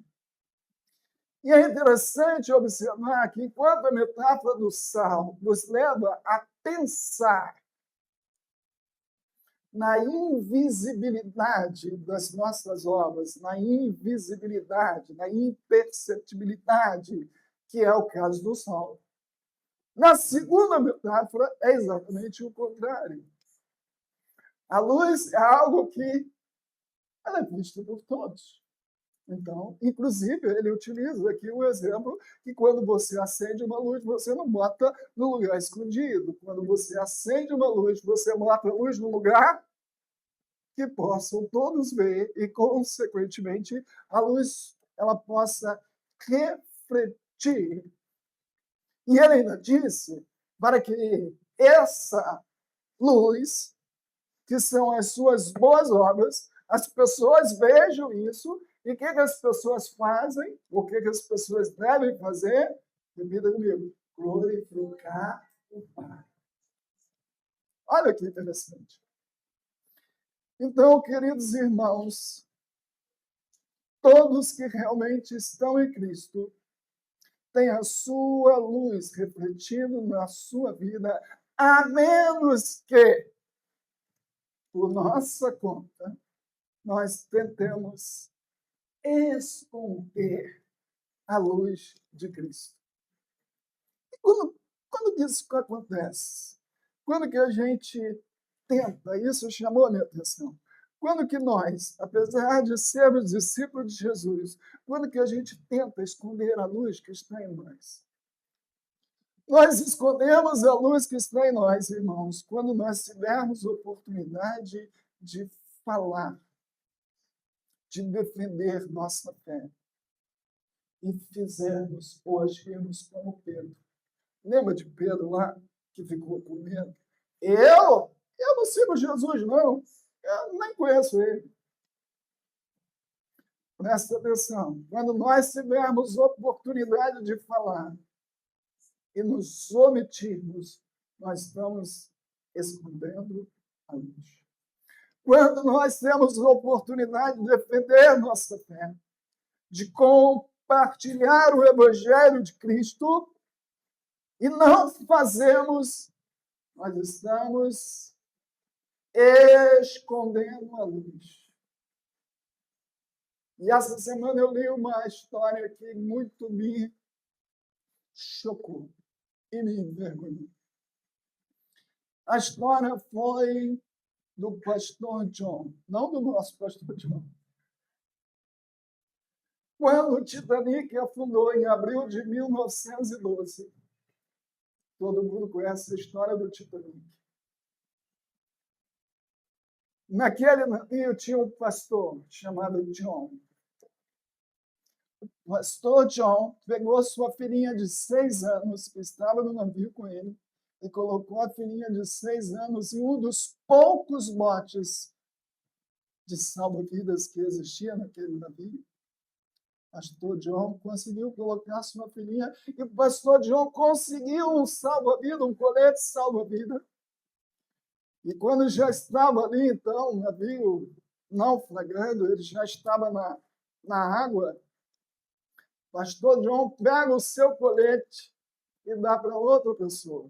E é interessante observar que, enquanto a metáfora do sal nos leva a pensar na invisibilidade das nossas obras, na invisibilidade, na imperceptibilidade, que é o caso do sal. Na segunda metáfora, é exatamente o contrário. A luz é algo que ela é vista por todos. Então, inclusive, ele utiliza aqui o exemplo que quando você acende uma luz, você não bota no lugar escondido. Quando você acende uma luz, você bota a luz no lugar que possam todos ver e, consequentemente, a luz ela possa refletir. E ele ainda disse para que essa luz, que são as suas boas obras, as pessoas vejam isso. E o que as pessoas fazem? O que as pessoas devem fazer? Repita comigo. Glorificar o Pai. Olha que interessante. Então, queridos irmãos, todos que realmente estão em Cristo têm a sua luz refletindo na sua vida, a menos que, por nossa conta, nós tentemos esconder a luz de Cristo. E quando que isso acontece? Quando que a gente tenta, isso chamou a minha atenção, quando que nós, apesar de sermos discípulos de Jesus, quando que a gente tenta esconder a luz que está em nós? Nós escondemos a luz que está em nós, irmãos, quando nós tivermos oportunidade de falar, de defender nossa fé. E fizermos hoje, irmos como Pedro. Lembra de Pedro lá, que ficou com medo? Eu não sigo Jesus, não. Eu nem conheço ele. Presta atenção. Quando nós tivermos oportunidade de falar e nos omitirmos, nós estamos escondendo a luz. Quando nós temos a oportunidade de defender nossa fé, de compartilhar o Evangelho de Cristo, e não fazemos, nós estamos escondendo a luz. E essa semana eu li uma história que muito me chocou e me envergonhou. A história foi do pastor John, não do nosso pastor John. Quando o Titanic afundou em abril de 1912, todo mundo conhece a história do Titanic. Naquele navio tinha um pastor chamado John. O pastor John pegou sua filhinha de 6 anos, que estava no navio com ele, e colocou a filhinha de 6 anos em um dos poucos botes de salva-vidas que existia naquele navio. O pastor John conseguiu colocar sua filhinha, e o pastor John conseguiu um salva-vida, um colete salva-vida. E quando já estava ali, então, o navio naufragando, ele já estava na água, o pastor John pega o seu colete e dá para outra pessoa.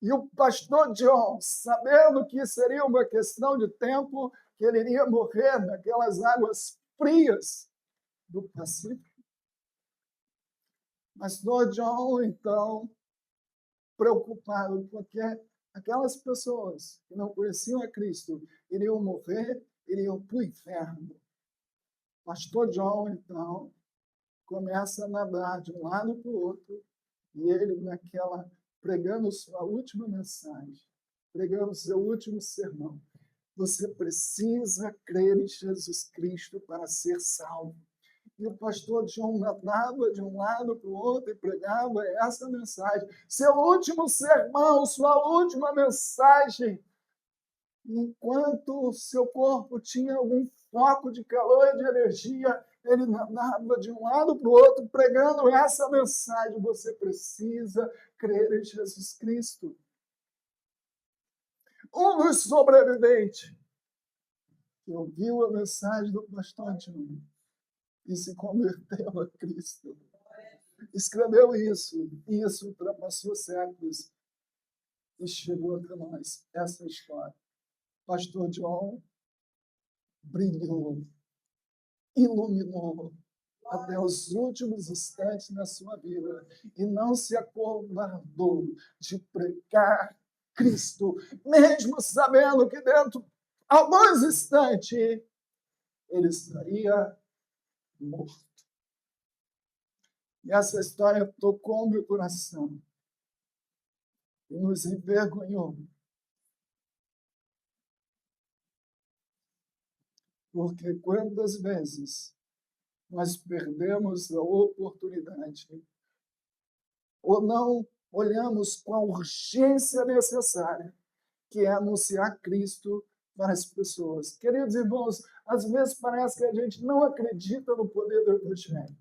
E o pastor John, sabendo que seria uma questão de tempo, que ele iria morrer naquelas águas frias do Pacífico, o pastor John, então, preocupado, porque aquelas pessoas que não conheciam a Cristo iriam morrer, iriam para o inferno. O pastor John, então, começa a nadar de um lado para o outro, e ele, pregando sua última mensagem, pregando seu último sermão. Você precisa crer em Jesus Cristo para ser salvo. E o pastor John nadava de um lado para o outro e pregava essa mensagem. Seu último sermão, sua última mensagem. Enquanto o seu corpo tinha algum foco de calor e de energia, ele nadava de um lado para o outro, pregando essa mensagem. Você precisa crer em Jesus Cristo. Um dos sobreviventes que ouviu a mensagem do pastor Antônio e se converteu a Cristo, escreveu isso, e isso ultrapassou séculos e chegou até nós, essa história. Pastor John brilhou, iluminou até os últimos instantes na sua vida e não se acovardou de pregar Cristo, mesmo sabendo que dentro, alguns instantes, ele estaria morto. E essa história tocou meu coração e nos envergonhou. Porque quantas vezes nós perdemos a oportunidade ou não olhamos com a urgência necessária, que é anunciar Cristo para as pessoas. Queridos irmãos, às vezes parece que a gente não acredita no poder do Evangelho.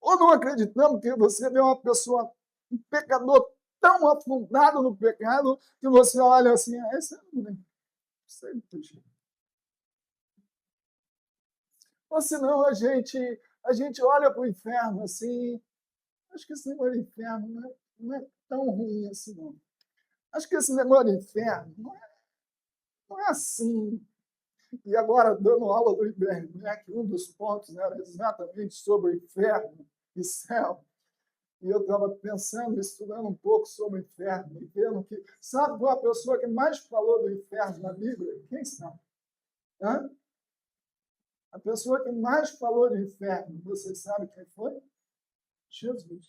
Ou não acreditamos que você vê uma pessoa, um pecador tão afundado no pecado, que você olha assim, esse não sei. Ou senão a gente olha para o inferno assim, acho que esse negócio de inferno não é tão ruim assim, não. Acho que esse negócio de inferno não é assim. E agora, dando aula do Ibermec, um dos pontos era exatamente sobre o inferno e céu. E eu estava pensando, estudando um pouco sobre o inferno, e vendo que, sabe qual a pessoa que mais falou do inferno na Bíblia? Quem sabe? Hã? A pessoa que mais falou do inferno, você sabe quem foi? Jesus.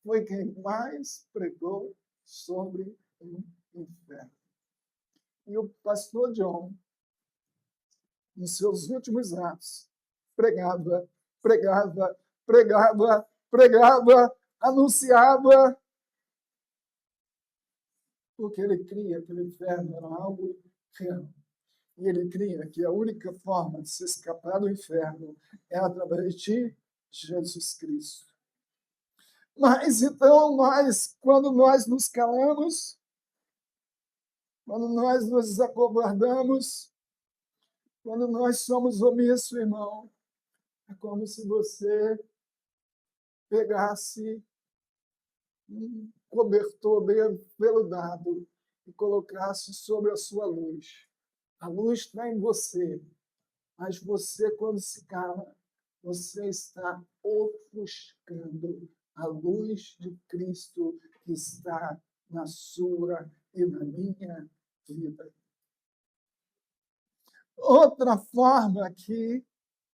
Foi quem mais pregou sobre o inferno. E o pastor John, nos seus últimos atos, pregava, pregava, pregava, pregava, anunciava, porque ele cria que o inferno era algo real. E ele cria que a única forma de se escapar do inferno é através de Jesus Cristo. Mas então quando nós nos calamos, quando nós nos acovardamos, quando nós somos omissos, irmão, é como se você pegasse um cobertor bem aveludado e colocasse sobre a sua luz. A luz está em você, mas você, quando se cala, você está ofuscando a luz de Cristo que está na sua e na minha vida. Outra forma que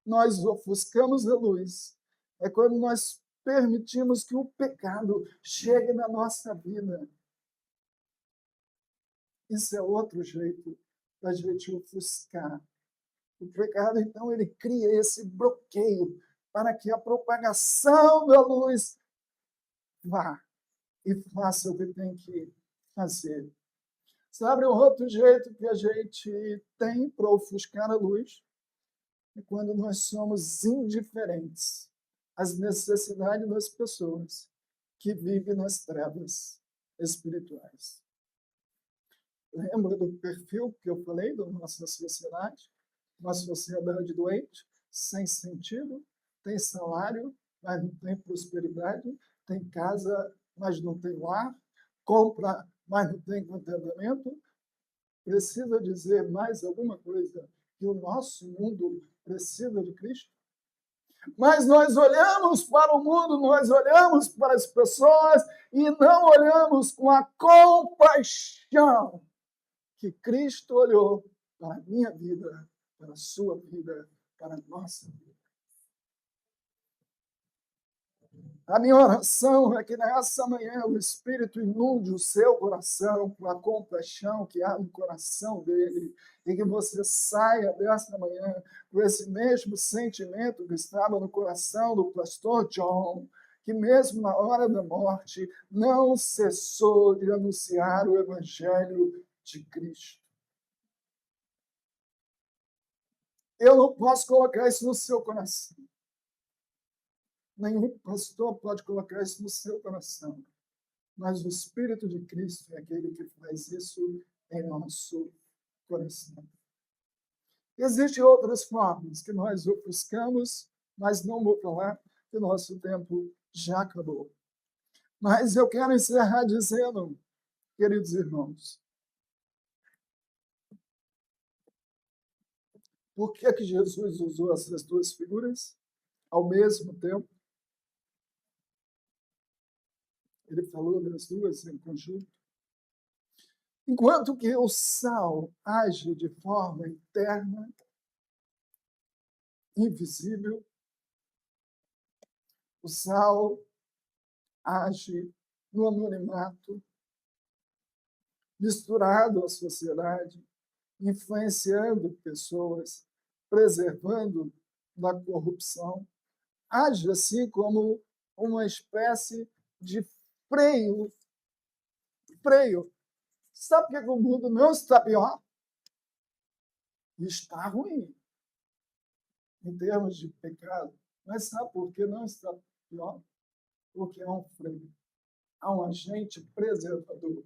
nós ofuscamos a luz é quando nós permitimos que o pecado chegue na nossa vida. Isso é outro jeito da gente ofuscar. O pecado, então, ele cria esse bloqueio para que a propagação da luz vá e faça o que tem que fazer. Sabe, o outro jeito que a gente tem para ofuscar a luz é quando nós somos indiferentes às necessidades das pessoas que vivem nas trevas espirituais. Lembra do perfil que eu falei da nossa sociedade? Uma sociedade doente, sem sentido, tem salário, mas não tem prosperidade, tem casa, mas não tem lar, compra, mas não tem contentamento. Precisa dizer mais alguma coisa que o nosso mundo precisa de Cristo? Mas nós olhamos para o mundo, nós olhamos para as pessoas e não olhamos com a compaixão que Cristo olhou para a minha vida, para a sua vida, para a nossa vida. A minha oração é que nessa manhã o Espírito inunde o seu coração com a compaixão que há no coração dele e que você saia desta manhã com esse mesmo sentimento que estava no coração do pastor John, que mesmo na hora da morte não cessou de anunciar o Evangelho de Cristo. Eu não posso colocar isso no seu coração. Nenhum pastor pode colocar isso no seu coração. Mas o Espírito de Cristo é aquele que faz isso em nosso coração. Existem outras formas que nós ofuscamos, mas não vou falar que o nosso tempo já acabou. Mas eu quero encerrar dizendo, queridos irmãos, por que Jesus usou essas duas figuras ao mesmo tempo? Ele falou das duas em conjunto. Enquanto que o sal age de forma interna, invisível, o sal age no anonimato, misturado à sociedade, influenciando pessoas, preservando da corrupção, age assim como uma espécie de freio. Freio. Sabe por que o mundo não está pior? Está ruim, em termos de pecado. Mas sabe por que não está pior? Porque há um freio, há um agente preservador.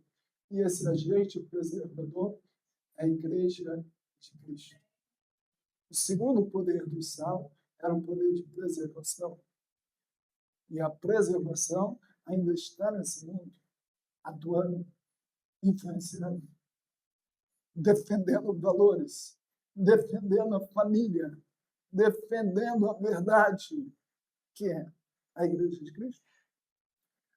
E esse agente preservador é a Igreja de Cristo. O segundo poder do sal era o poder de preservação. E a preservação ainda está nesse mundo, atuando, influenciando, defendendo valores, defendendo a família, defendendo a verdade, que é a Igreja de Cristo.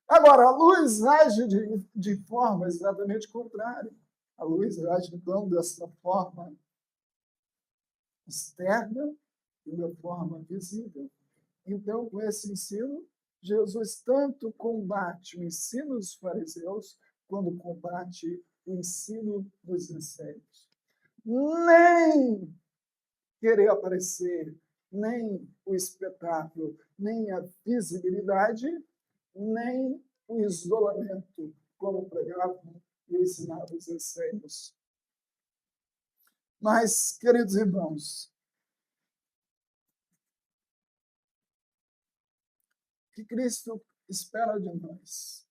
Agora, a luz age de forma exatamente contrária. A luz age, então, dessa forma externa e da forma visível. Então, com esse ensino, Jesus tanto combate o ensino dos fariseus, quando combate o ensino dos essênios. Nem querer aparecer, nem o espetáculo, nem a visibilidade, nem o isolamento, como pregavam e ensinavam os essênios. Mas, queridos irmãos, o que Cristo espera de nós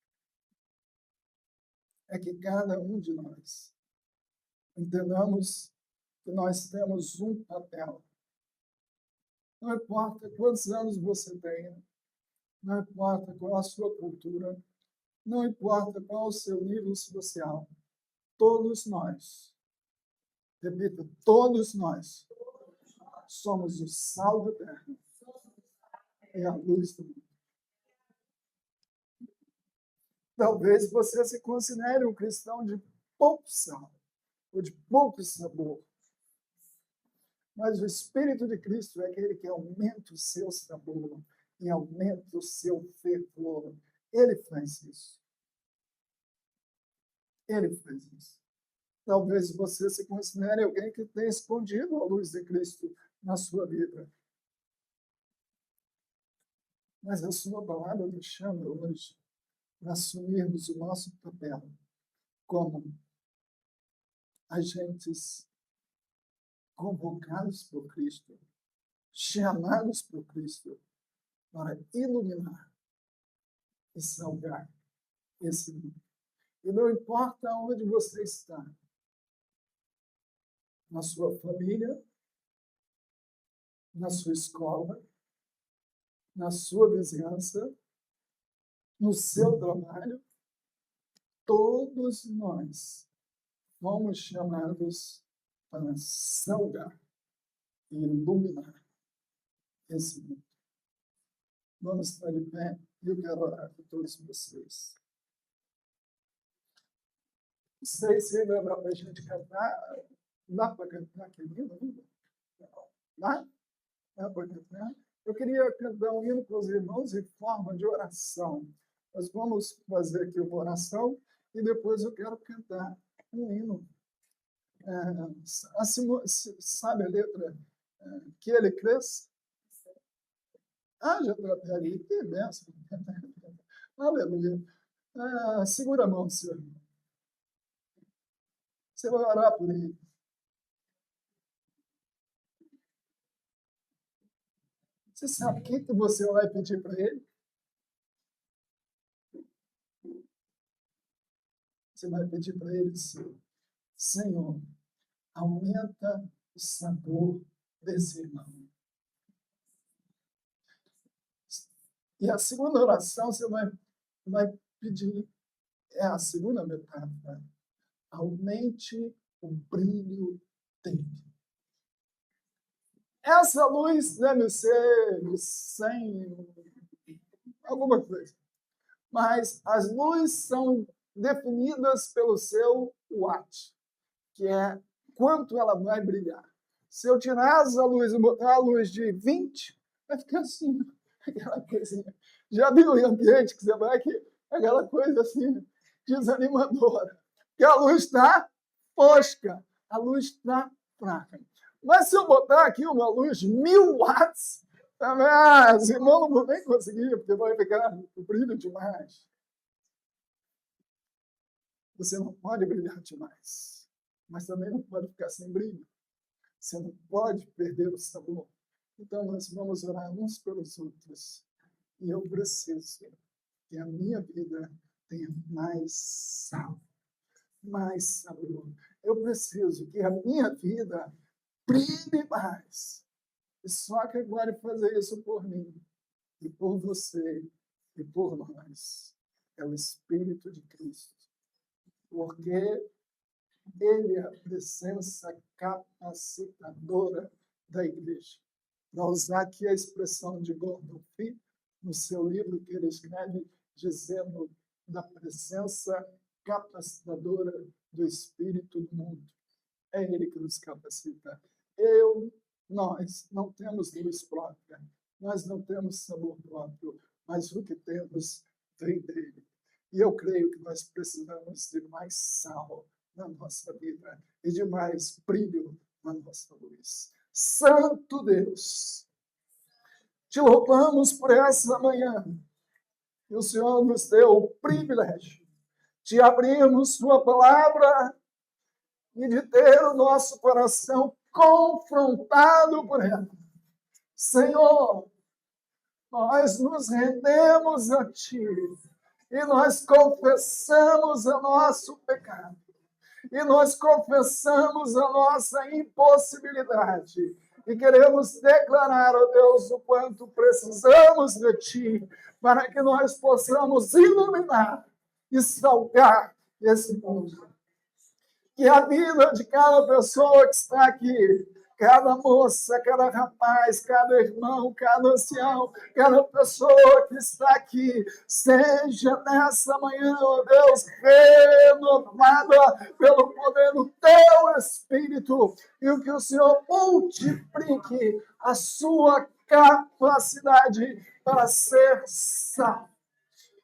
é que cada um de nós entendamos que nós temos um papel. Não importa quantos anos você tenha, não importa qual a sua cultura, não importa qual o seu nível social, todos nós, repita, todos nós somos o sal da terra e a luz do mundo. Talvez você se considere um cristão de pouco sal, ou de pouco sabor. Mas o Espírito de Cristo é aquele que aumenta o seu sabor e aumenta o seu fervor. Ele faz isso. Ele faz isso. Talvez você se considere alguém que tem escondido a luz de Cristo na sua vida. Mas a sua palavra nos chama hoje para assumirmos o nosso papel como agentes convocados por Cristo, chamados por Cristo para iluminar e salvar esse mundo. E não importa onde você está, na sua família, na sua escola, na sua vizinhança, no seu trabalho, todos nós fomos chamados para salgar e iluminar esse mundo. Vamos estar de pé e eu quero orar por todos vocês. Não sei se dá para a gente cantar. Dá para cantar aquele hino ainda? Dá? Dá para cantar? Eu queria cantar um hino para os irmãos em forma de oração. Nós vamos fazer aqui uma oração e depois eu quero cantar um hino. Sabe a letra? Que ele cresça? Ah, já está até ali. Que benção. Aleluia. Segura a mão, senhor. Você vai orar por ele. Você sabe o que você vai pedir para ele? Você vai pedir para ele assim: Senhor, aumenta o sabor desse irmão. E a segunda oração você vai pedir, é a segunda metáfora: aumente o brilho dele. Essa luz deve ser de 100, alguma coisa. Mas as luzes são definidas pelo seu watt, que é quanto ela vai brilhar. Se eu tirar essa luz e botar a luz de 20, vai ficar assim, aquela coisinha. Já viu em ambiente que você vai que aquela coisa assim, desanimadora. Que a luz está fosca, a luz está fraca. Mas se eu botar aqui uma luz de 1000 watts, os irmãos não vão nem conseguir, porque vai ficar o brilho demais. Você não pode brilhar demais, mas também não pode ficar sem brilho. Você não pode perder o sabor. Então, nós vamos orar uns pelos outros. E eu preciso que a minha vida tenha mais sal, mais sabor. Eu preciso que a minha vida brilhe mais. E só que agora fazer isso por mim, e por você, e por nós. É o Espírito de Cristo. Porque ele é a presença capacitadora da igreja. Para usar aqui a expressão de Gordon Fee, no seu livro que ele escreve, dizendo da presença capacitadora do Espírito do mundo. É ele que nos capacita. Nós não temos luz própria, nós não temos sabor próprio, mas o que temos vem dele. E eu creio que nós precisamos de mais sal na nossa vida e de mais brilho na nossa luz. Santo Deus, te louvamos por essa manhã. E o Senhor nos deu o privilégio de abrirmos sua palavra e de ter o nosso coração confrontado por ela. Senhor, nós nos rendemos a Ti e nós confessamos o nosso pecado. E nós confessamos a nossa impossibilidade. E queremos declarar, ó Deus, o quanto precisamos de Ti para que nós possamos iluminar e salgar esse mundo. Que a vida de cada pessoa que está aqui, cada moça, cada rapaz, cada irmão, cada ancião, cada pessoa que está aqui, seja nessa manhã, ó Deus, renovada pelo poder do Teu Espírito, e o que o Senhor multiplique a sua capacidade para ser sal,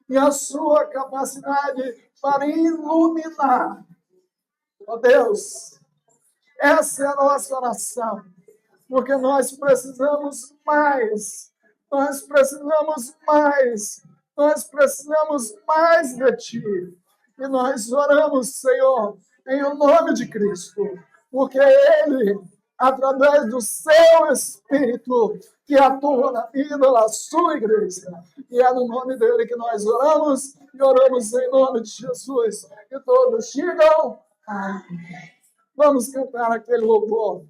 e a sua capacidade para iluminar. Ó Deus, essa é a nossa oração, porque nós precisamos mais, nós precisamos mais, nós precisamos mais de Ti. E nós oramos, Senhor, em o nome de Cristo, porque Ele, através do Seu Espírito, que atua na vida da Sua igreja, e é no nome dEle que nós oramos, e oramos em nome de Jesus. E todos digam amém. Vamos cantar aquele louvor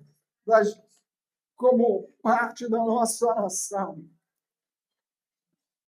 como parte da nossa oração.